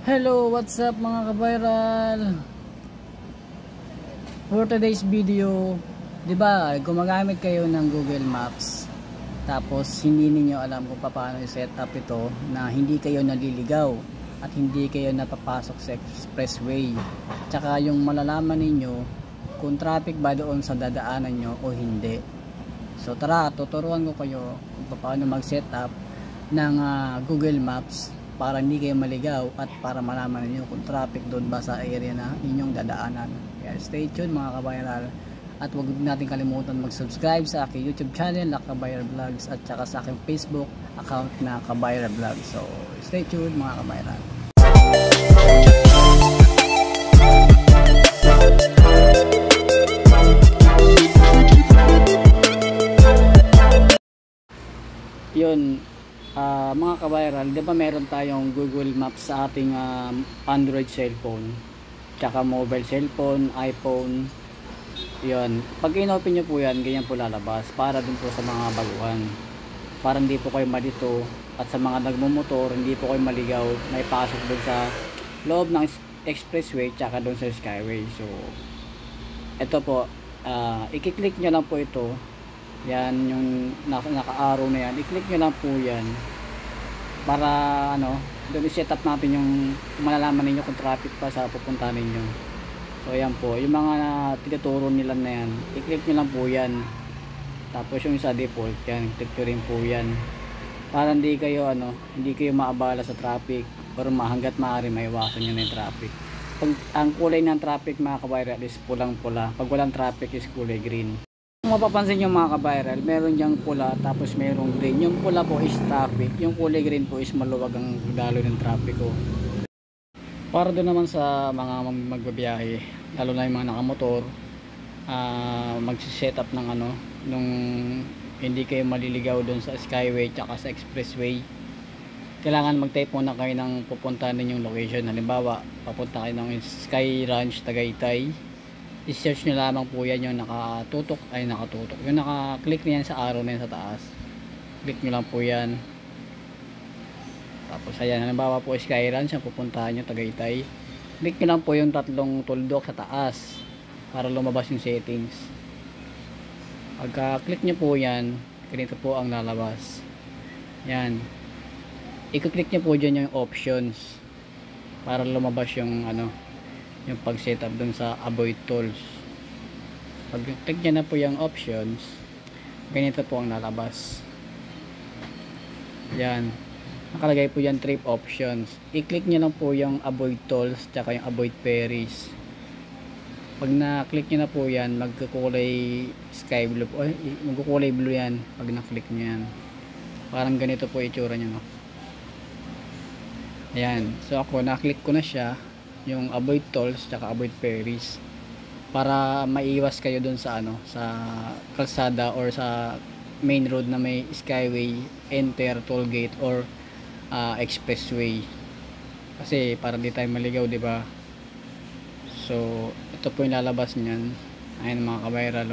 Hello, what's up mga ka-viral? For today's video, 'di ba, gumagamit kayo ng Google Maps. Tapos hindi niyo alam kung paano i-set up ito na hindi kayo naliligaw at hindi kayo napapasok sa expressway. Tsaka yung malalaman ninyo kung traffic ba doon sa dadaanan nyo o hindi. So tara, tuturuan ko kayo kung paano mag-set up ng Google Maps para hindi kayo maligaw at para malaman niyo kung traffic doon ba sa area na inyong dadaanan. Kaya stay tuned mga ka-viral, at huwag natin kalimutan mag-subscribe sa aking YouTube channel na Ka-Viral Vlogs at saka sa aking Facebook account na Ka-Viral Vlogs. So stay tuned mga ka-viral. Yun, mga ka-viral, di ba meron tayong Google Maps sa ating Android cellphone, tsaka mobile cellphone, iPhone. Yun, pag in-open nyo po yan, ganyan po lalabas para dun po sa mga baguhan, para hindi po kayo malito, at sa mga nagmumotor hindi po kayo maligaw, may pasok dun sa loob ng expressway tsaka dun sa skyway. So ito po, i-click nyo lang po ito. Yan, yung naka-arrow na yan, i-click nyo lang po yan para doon i-set up natin yung malalaman ninyo kung traffic pa sa pupunta ninyo. So yan po, yung mga tinuturo nila na yan, i-click nyo lang po yan. Tapos yung sa default yan, click nyo rin po yan para hindi kayo maabala sa traffic, or hanggat maaari maiwasan nyo na yung traffic. Pag ang kulay ng traffic mga ka-viral is pulang pula, pag walang traffic is kulay green. Kung mapapansin nyo mga ka-viral, meron diyang pula tapos merong green. Yung pula po is traffic, yung kulay green po is maluwag ang daloy ng trapiko. Para doon naman sa mga magbabiyahe, lalo na yung mga nakamotor, magsiset up ng nung hindi kayo maliligaw doon sa skyway tsaka sa expressway. Kailangan mag-type muna kayo ng pupuntahan ninyong location. Halimbawa, papunta kayo ng Sky Ranch Tagaytay, i-search nyo lamang po yan yung nakatutok, yung naka-click na yan sa arrow na yan sa taas. Click nyo lang po yan. Tapos ayan, halimbawa po Sky Ranch ang pupuntahan nyo, Tagaytay. Click nyo lang po yung tatlong tuldok sa taas para lumabas yung settings. Pagka-click nyo po yan, ganito po ang lalabas. Yan, i-click nyo po dyan yung options para lumabas yung yung pag-setup dun sa avoid tolls. Pag click nyo na po yung options, ganito po ang lalabas. Yan, nakalagay po yan trip options. I-click nyo lang po yung avoid tolls tsaka yung avoid ferries. Pag na-click nyo na po yan, magkukulay sky blue, magkukulay blue yan pag na-click nyo yan. Parang ganito po itsura nyo, no? Ayan, so ako na-click ko na siya, yung avoid tolls tsaka avoid ferries, para maiwas kayo dun sa sa kalsada or sa main road na may skyway, enter, toll gate or expressway, kasi para di tayo maligaw, di ba? So ito po yung lalabas niyan. Ayun mga ka-viral,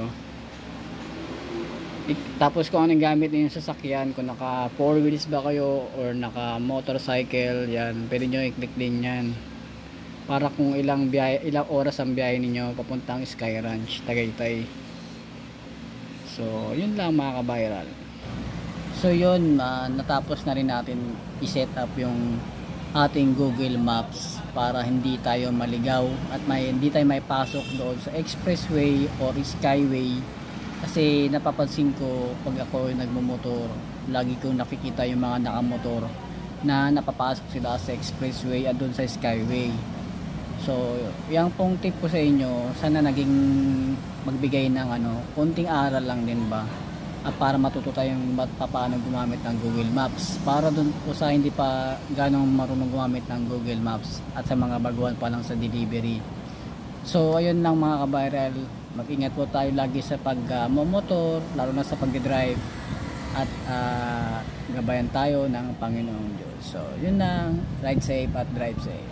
tapos kung anong gamit niyo sa sasakyan, kung naka 4 wheels ba kayo or naka motorcycle, yan pwede nyo i-click din yan para kung ilang oras ang biyahe ninyo papuntang Sky Ranch Tagaytay. So yun lang mga ka-viral. So yun, natapos na rin natin i-set up yung ating Google Maps para hindi tayo maligaw at hindi tayo may pasok doon sa expressway or skyway. Kasi napapansin ko pag ako nagmumotor, lagi kong nakikita yung mga nakamotor na napapasok sila sa expressway at doon sa skyway. So yung pong tip ko sa inyo, sana naging magbigay ng konting aral lang din ba, at para matuto tayong paano gumamit ng Google Maps, para dun po sa hindi pa ganong marunong gumamit ng Google Maps at sa mga baguhan pa lang sa delivery. So ayun lang mga ka-viral, mag-ingat po tayo lagi sa pag-motor, lalo na sa pag-drive, at gabayan tayo ng Panginoong Diyos. So yun lang, ride safe at drive safe.